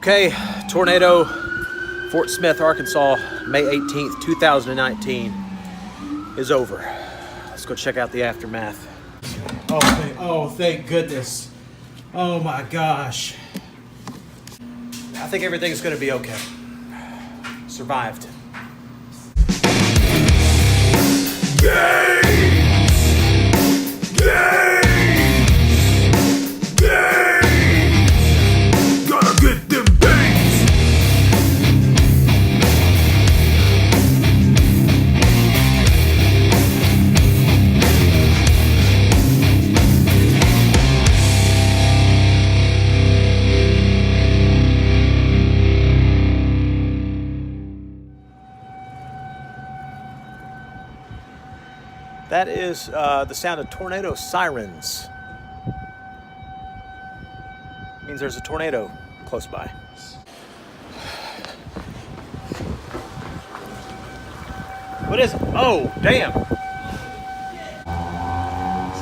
Okay, tornado, Fort Smith, Arkansas, May 18th, 2019 is over. Let's go check out the aftermath. Thank goodness. Oh my gosh. I think everything's gonna be okay. Survived. Gainz! Gainz! Gainz! Gotta get them gains! That is the sound of tornado sirens. Means there's a tornado close by. What is it? Oh, damn. See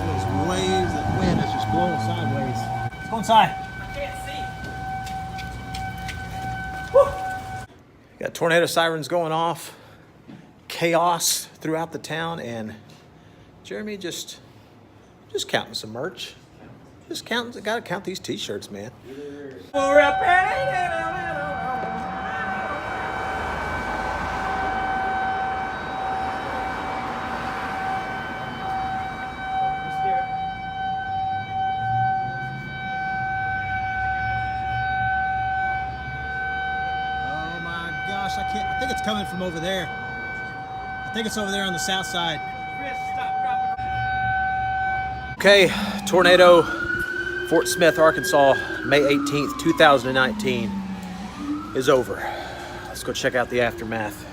those waves, that wind is just blowing sideways. Let's go inside. I can't see. Woo. Got tornado sirens going off. Chaos throughout the town, and Jeremy just counting some merch. Just counting, gotta count these t-shirts, man. Oh my gosh, I think it's coming from over there. I think it's over there on the south side. Okay, tornado, Fort Smith, Arkansas, May 18th, 2019 is over. Let's go check out the aftermath.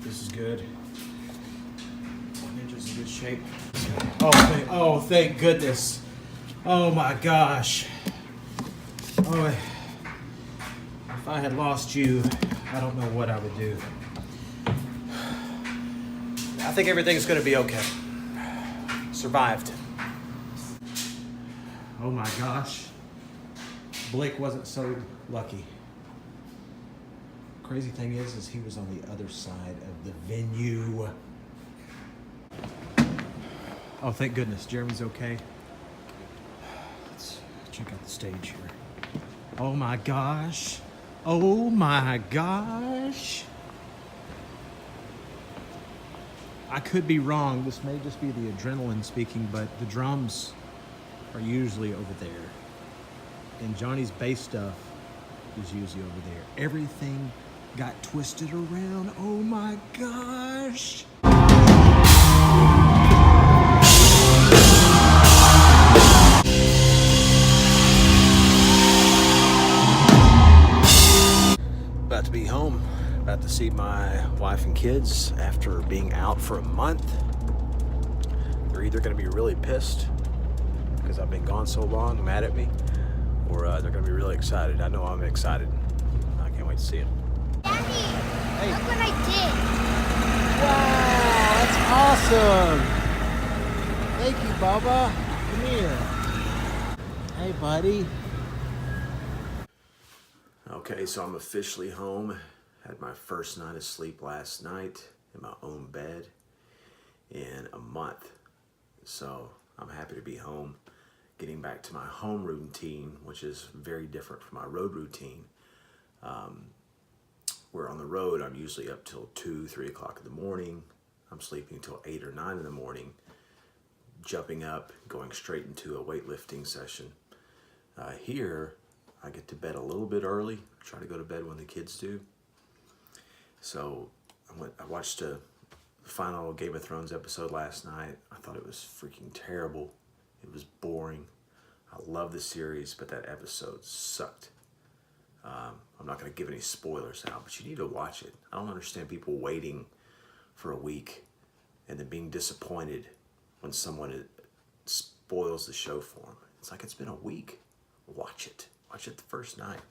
This is good. Ninja's in good shape. Thank goodness. Oh my gosh. Oh, if I had lost you, I don't know what I would do. I think everything's gonna be okay. Survived. Oh my gosh. Blake wasn't so lucky. Crazy thing is he was on the other side of the venue. Oh, thank goodness. Jeremy's okay. Let's check out the stage here. Oh my gosh. Oh my gosh. I could be wrong. This may just be the adrenaline speaking, but the drums are usually over there. And Johnny's bass stuff is usually over there. Everything got twisted around. Oh my gosh. About to be home. About to see my wife and kids after being out for a month. They're either gonna be really pissed because I've been gone so long, mad at me, or they're gonna be really excited. I know I'm excited. I can't wait to see them. Daddy, hey. Look what I did. Wow, that's awesome. Thank you, Baba. Come here. Hey, buddy. Okay, so I'm officially home. Had my first night of sleep last night in my own bed in a month. So I'm happy to be home. Getting back to my home routine, which is very different from my road routine. Where on the road, I'm usually up till 2, 3 o'clock in the morning. I'm sleeping till 8 or 9 in the morning, jumping up, going straight into a weightlifting session. Here, I get to bed a little bit early, try to go to bed when the kids do. So I watched the final Game of Thrones episode last night. I thought it was freaking terrible. It was boring. I love the series, but that episode sucked. I'm not going to give any spoilers out, but you need to watch it. I don't understand people waiting for a week and then being disappointed when someone spoils the show for them. It's like, it's been a week. Watch it. Watch it the first night.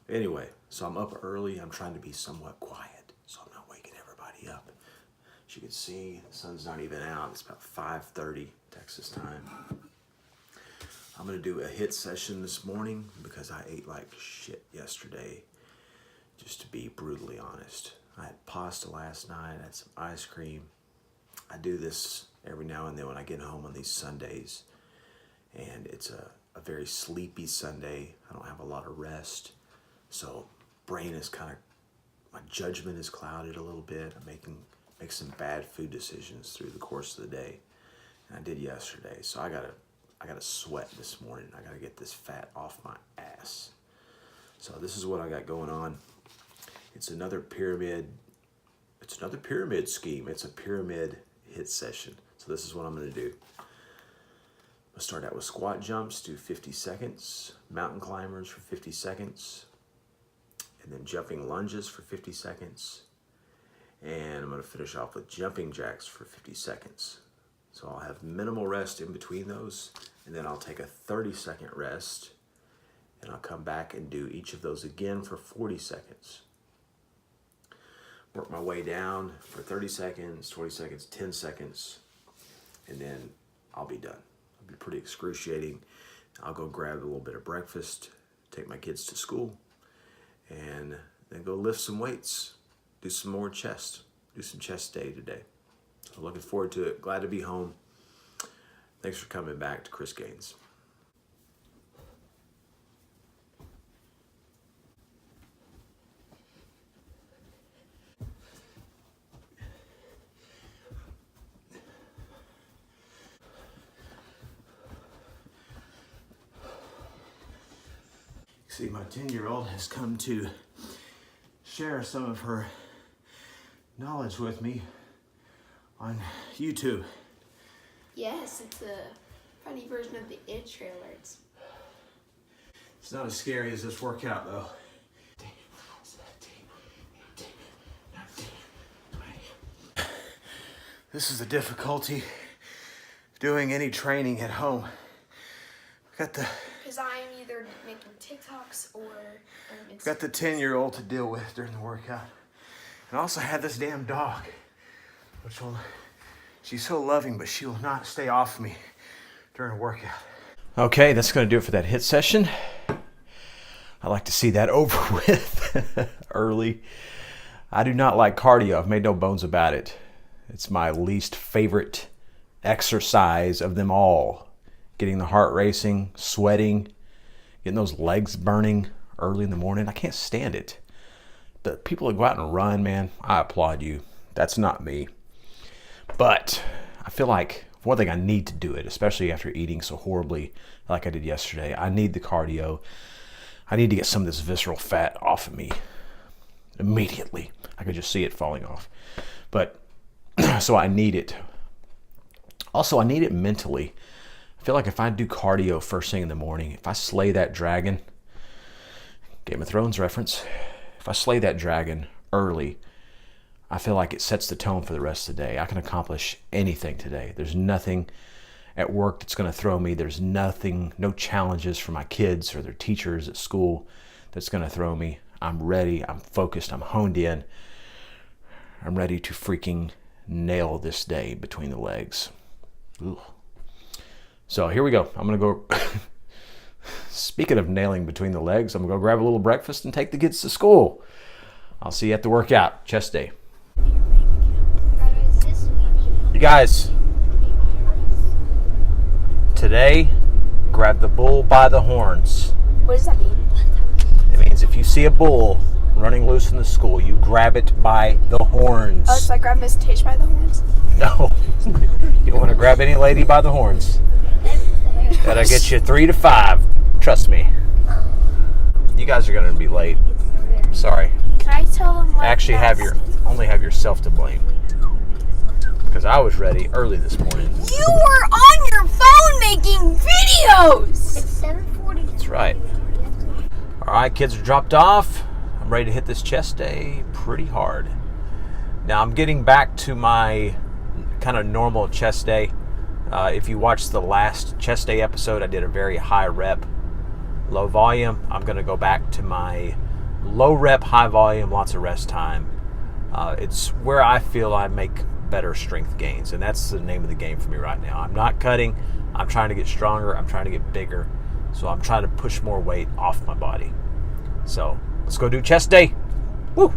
Anyway, so I'm up early. I'm trying to be somewhat quiet, so I'm not waking everybody up. As you can see, the sun's not even out. It's about 5:30 Texas time. I'm going to do a HIIT session this morning because I ate like shit yesterday, just to be brutally honest. I had pasta last night, I had some ice cream. I do this every now and then when I get home on these Sundays, and it's a very sleepy Sunday. I don't have a lot of rest, so brain is kind of, my judgment is clouded a little bit. I make some bad food decisions through the course of the day, and I did yesterday. So I gotta sweat this morning. I gotta get this fat off my ass. So this is what I got going on. It's another pyramid scheme. It's a pyramid HIIT session. So this is what I'm gonna do. I'll start out with squat jumps, do 50 seconds, mountain climbers for 50 seconds, and then jumping lunges for 50 seconds. And I'm gonna finish off with jumping jacks for 50 seconds. So I'll have minimal rest in between those, and then I'll take a 30-second rest, and I'll come back and do each of those again for 40 seconds. Work my way down for 30 seconds, 20 seconds, 10 seconds, and then I'll be done. It'll be pretty excruciating. I'll go grab a little bit of breakfast, take my kids to school, and then go lift some weights, do some more chest, do some chest day today. So looking forward to it. Glad to be home. Thanks for coming back to Chris Gainz. See, my 10-year-old has come to share some of her knowledge with me on YouTube. Yes, it's a funny version of the It trailers. It's not as scary as this workout, though. This is the difficulty doing any training at home. Because I'm either making TikToks or got the 10-year-old to deal with during the workout. And I also had this damn dog, she's so loving, but she will not stay off me during a workout. Okay, that's going to do it for that HIIT session. I like to see that over with early. I do not like cardio. I've made no bones about it. It's my least favorite exercise of them all. Getting the heart racing, sweating, getting those legs burning early in the morning. I can't stand it. The people that go out and run, man, I applaud you. That's not me. But I feel like, for one thing, I need to do it, especially after eating so horribly like I did yesterday. I need the cardio. I need to get some of this visceral fat off of me immediately. I could just see it falling off. But, so I need it. Also, I need it mentally. I feel like if I do cardio first thing in the morning, if I slay that dragon, Game of Thrones reference, if I slay that dragon early, I feel like it sets the tone for the rest of the day. I can accomplish anything today. There's nothing at work that's going to throw me. There's nothing, no challenges for my kids or their teachers at school that's going to throw me. I'm ready. I'm focused. I'm honed in. I'm ready to freaking nail this day between the legs. Ooh. So here we go. I'm going to go, speaking of nailing between the legs, I'm going to go grab a little breakfast and take the kids to school. I'll see you at the workout, chest day. You guys, today, grab the bull by the horns. What does that mean? It means if you see a bull running loose in the school, you grab it by the horns. Oh, so I grab Miss Tish by the horns? No. You don't want to grab any lady by the horns. That'll get you 3 to 5. Trust me. You guys are going to be late. Sorry. Can I tell them what? Actually, only have yourself to blame. Because I was ready early this morning. You were on your phone making videos! It's 7:40. That's right. All right, kids are dropped off. I'm ready to hit this chest day pretty hard. Now, I'm getting back to my kind of normal chest day. If you watched the last chest day episode, I did a very high rep, low volume. I'm going to go back to my low rep, high volume, lots of rest time. It's where I feel I make better strength gains. And that's the name of the game for me right now. I'm not cutting. I'm trying to get stronger. I'm trying to get bigger. So I'm trying to push more weight off my body. So let's go do chest day. Woo!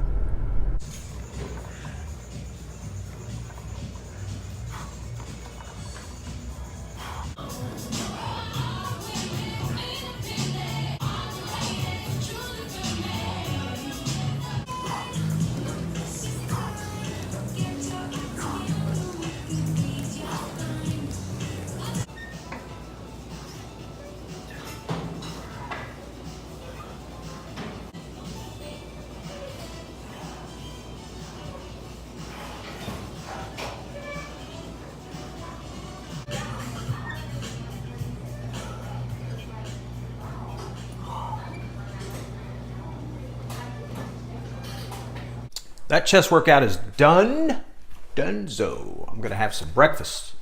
That chest workout is done. Donezo. I'm gonna have some breakfast.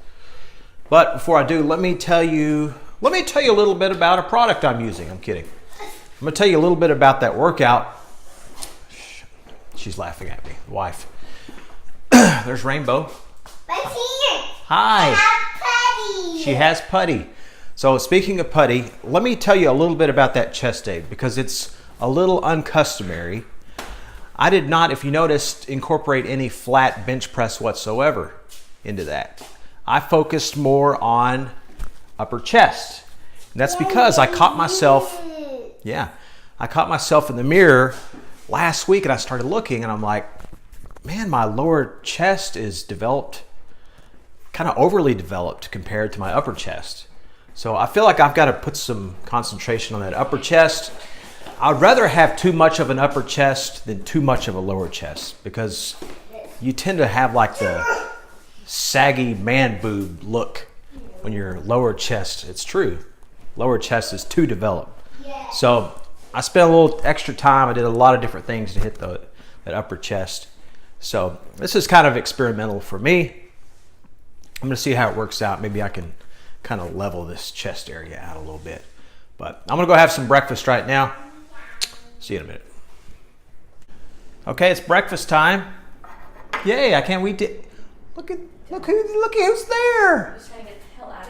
But before I do, let me tell you a little bit about a product I'm using. I'm kidding. I'm gonna tell you a little bit about that workout. She's laughing at me, wife. There's Rainbow. But here. Hi. I have putty. She has putty. So speaking of putty, let me tell you a little bit about that chest day because it's a little uncustomary. I did not, if you noticed, incorporate any flat bench press whatsoever into that. I focused more on upper chest. And that's because I caught myself, I caught myself in the mirror last week and I started looking and I'm like, man, my lower chest is developed, kind of overly developed compared to my upper chest. So I feel like I've got to put some concentration on that upper chest. I'd rather have too much of an upper chest than too much of a lower chest because you tend to have like the saggy man boob look when your lower chest, it's true, lower chest is too developed. So I spent a little extra time. I did a lot of different things to hit that upper chest. So this is kind of experimental for me. I'm going to see how it works out. Maybe I can kind of level this chest area out a little bit. But I'm going to go have some breakfast right now. See you in a minute. Okay, it's breakfast time. Yay, I can't wait to look at who's there.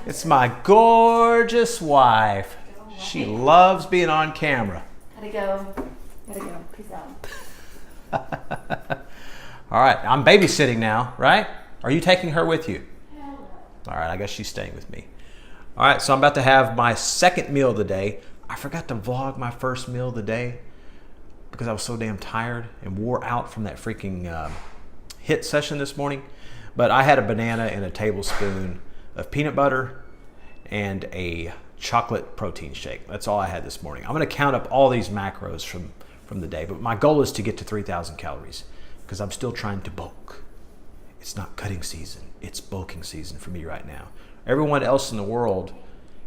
It's my gorgeous wife. She loves being on camera. Gotta go. Peace out. All right, I'm babysitting now, right? Are you taking her with you? All right, I guess she's staying with me. All right, so I'm about to have my second meal of the day. I forgot to vlog my first meal of the day because I was so damn tired and wore out from that freaking HIIT session this morning. But I had a banana and a tablespoon of peanut butter and a chocolate protein shake. That's all I had this morning. I'm gonna count up all these macros from the day, but my goal is to get to 3,000 calories because I'm still trying to bulk. It's not cutting season, it's bulking season for me right now. Everyone else in the world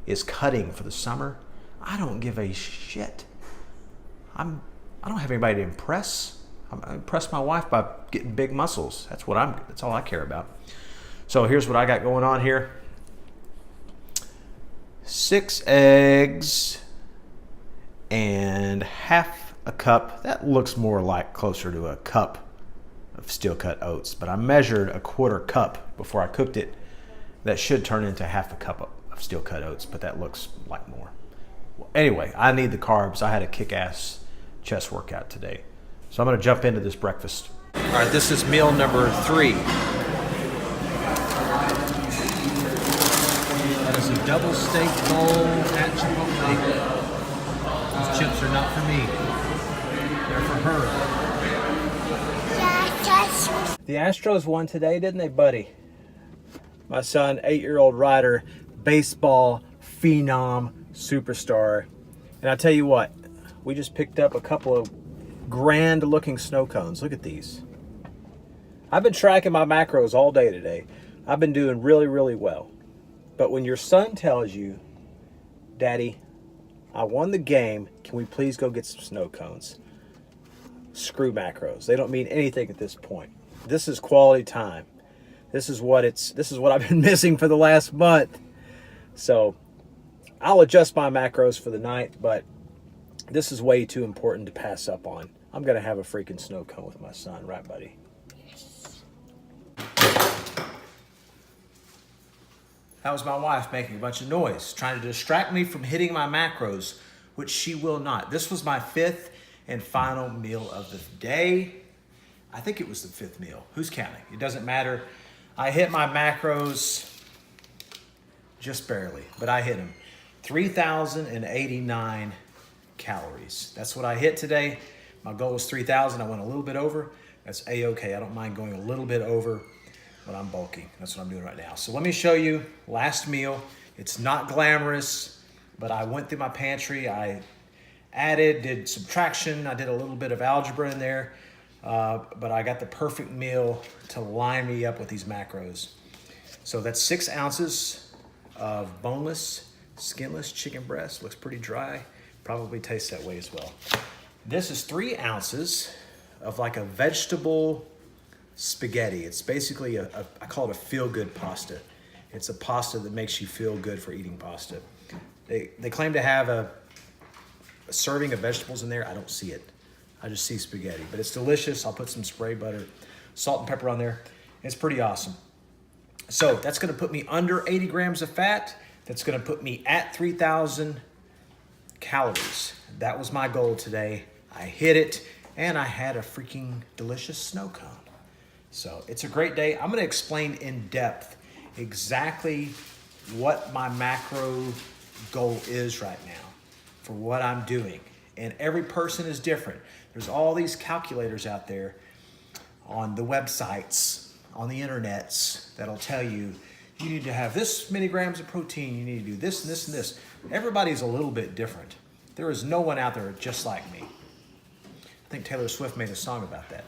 is cutting for the summer. I don't give a shit. I don't have anybody to impress. I impress my wife by getting big muscles. That's all I care about. So here's what I got going on here. 6 eggs and half a cup. That looks more like closer to a cup of steel cut oats, but I measured a quarter cup before I cooked it. That should turn into half a cup of steel cut oats, but that looks like more. Well, anyway, I need the carbs. I had a kick-ass chest workout today. So I'm gonna jump into this breakfast. All right, this is meal number 3. That is a double steak bowl at Chipotle. Those chips are not for me. They're for her. The Astros won today, didn't they, buddy? My son, 8-year-old Ryder, baseball phenom, superstar. And I tell you what, we just picked up a couple of grand looking snow cones. Look at these. I've been tracking my macros all day today. I've been doing really, really well. But when your son tells you, Daddy, I won the game, can we please go get some snow cones? Screw macros. They don't mean anything at this point. This is quality time. This is what I've been missing for the last month. So I'll adjust my macros for the night, but this is way too important to pass up on. I'm gonna have a freaking snow cone with my son, right, buddy? That was my wife making a bunch of noise, trying to distract me from hitting my macros, which she will not. This was my 5th and final meal of the day. I think it was the 5th meal. Who's counting? It doesn't matter. I hit my macros just barely, but I hit them. 3,089 calories. That's what I hit today. My goal was 3,000. I went a little bit over. That's A-okay. I don't mind going a little bit over, but I'm bulky. That's what I'm doing right now. So let me show you last meal. It's not glamorous, but I went through my pantry. I added, did subtraction. I did a little bit of algebra in there, but I got the perfect meal to line me up with these macros. So that's 6 ounces of boneless, skinless chicken breast. Looks pretty dry. Probably tastes that way as well. This is 3 ounces of like a vegetable spaghetti. It's basically I call it a feel-good pasta. It's a pasta that makes you feel good for eating pasta. They claim to have a serving of vegetables in there. I don't see it. I just see spaghetti, but it's delicious. I'll put some spray butter, salt and pepper on there. It's pretty awesome. So that's gonna put me under 80 grams of fat. That's gonna put me at 3,000 calories. That was my goal today. I hit it, and I had a freaking delicious snow cone. So it's a great day. I'm gonna explain in depth exactly what my macro goal is right now for what I'm doing. And every person is different. There's all these calculators out there on the websites, on the internets, that'll tell you, you need to have this many grams of protein, you need to do this and this and this. Everybody's a little bit different. There is no one out there just like me. I think Taylor Swift made a song about that.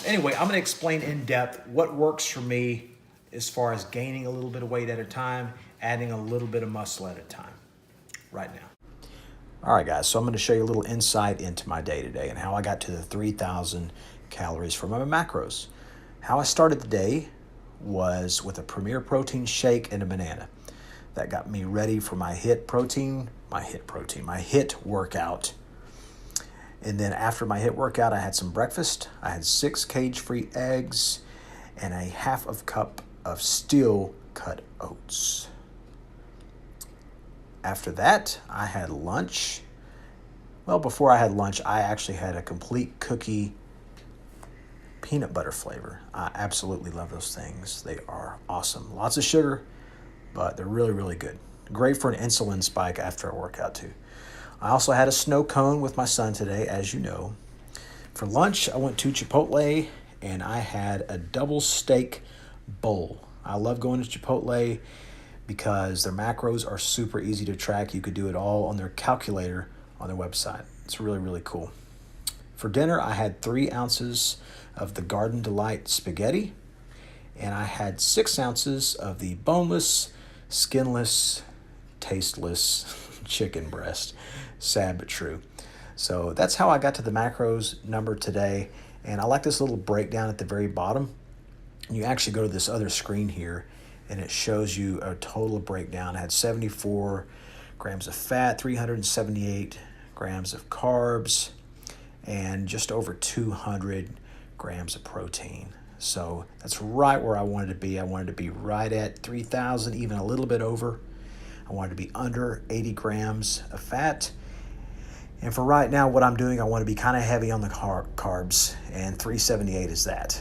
Anyway, I'm gonna explain in depth what works for me as far as gaining a little bit of weight at a time, adding a little bit of muscle at a time, right now. All right, guys, so I'm gonna show you a little insight into my day today and how I got to the 3,000 calories for my macros. How I started the day was with a Premier Protein shake and a banana. That got me ready for my HIIT workout. And then after my HIIT workout, I had some breakfast. I had 6 cage-free eggs and a half of cup of steel cut oats. After that, I had lunch. Well, before I had lunch, I actually had a complete cookie peanut butter flavor. I absolutely love those things. They are awesome. Lots of sugar, but they're really, really good. Great for an insulin spike after a workout too. I also had a snow cone with my son today, as you know. For lunch, I went to Chipotle and I had a double steak bowl. I love going to Chipotle because their macros are super easy to track. You could do it all on their calculator on their website. It's really, really cool. For dinner, I had 3 ounces of the Garden Delight spaghetti, and I had 6 ounces of the boneless, skinless, tasteless chicken breast. Sad but true. So that's how I got to the macros number today. And I like this little breakdown at the very bottom. You actually go to this other screen here and it shows you a total breakdown. I had 74 grams of fat, 378 grams of carbs, and just over 200 grams of protein. So that's right where I wanted to be. I wanted to be right at 3,000, even a little bit over. I wanted to be under 80 grams of fat. And for right now, what I'm doing, I want to be kind of heavy on the carbs, and 378 is that.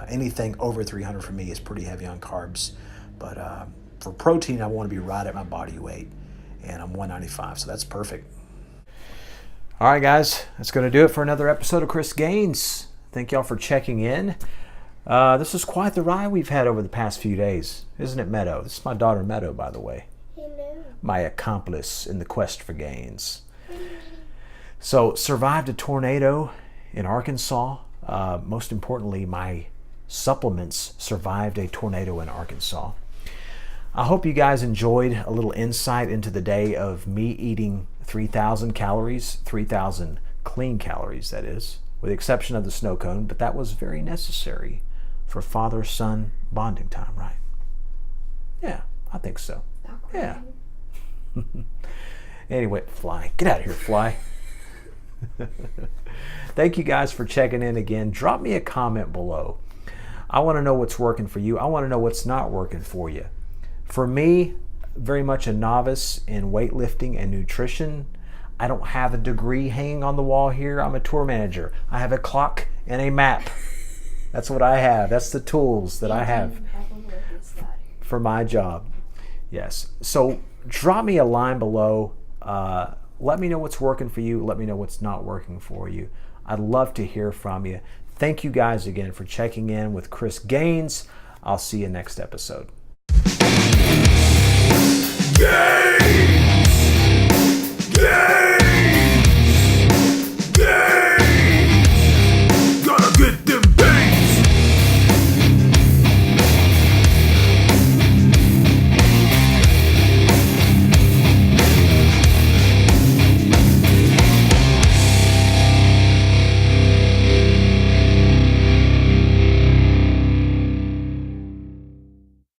Anything over 300 for me is pretty heavy on carbs. But for protein, I want to be right at my body weight, and I'm 195, so that's perfect. All right, guys, that's going to do it for another episode of Chris Gainz. Thank y'all for checking in. This is quite the ride we've had over the past few days, isn't it, Meadow? This is my daughter, Meadow, by the way. Hello. My accomplice in the quest for gains. So, survived a tornado in Arkansas. Most importantly, my supplements survived a tornado in Arkansas. I hope you guys enjoyed a little insight into the day of me eating 3,000 calories, 3,000 clean calories, that is, with the exception of the snow cone, but that was very necessary for father-son bonding time, right? Yeah, I think so. Yeah. Anyway, fly. Get out of here, fly. Thank you guys for checking in again. Drop me a comment below. I want to know what's working for you. I want to know what's not working for you. For me, very much a novice in weightlifting and nutrition. I don't have a degree hanging on the wall here. I'm a tour manager. I have a clock and a map. That's what I have. That's the tools that I have for my job. Yes. So drop me a line below. Let me know what's working for you. Let me know what's not working for you. I'd love to hear from you. Thank you guys again for checking in with Chris Gainz. I'll see you next episode. Gainz!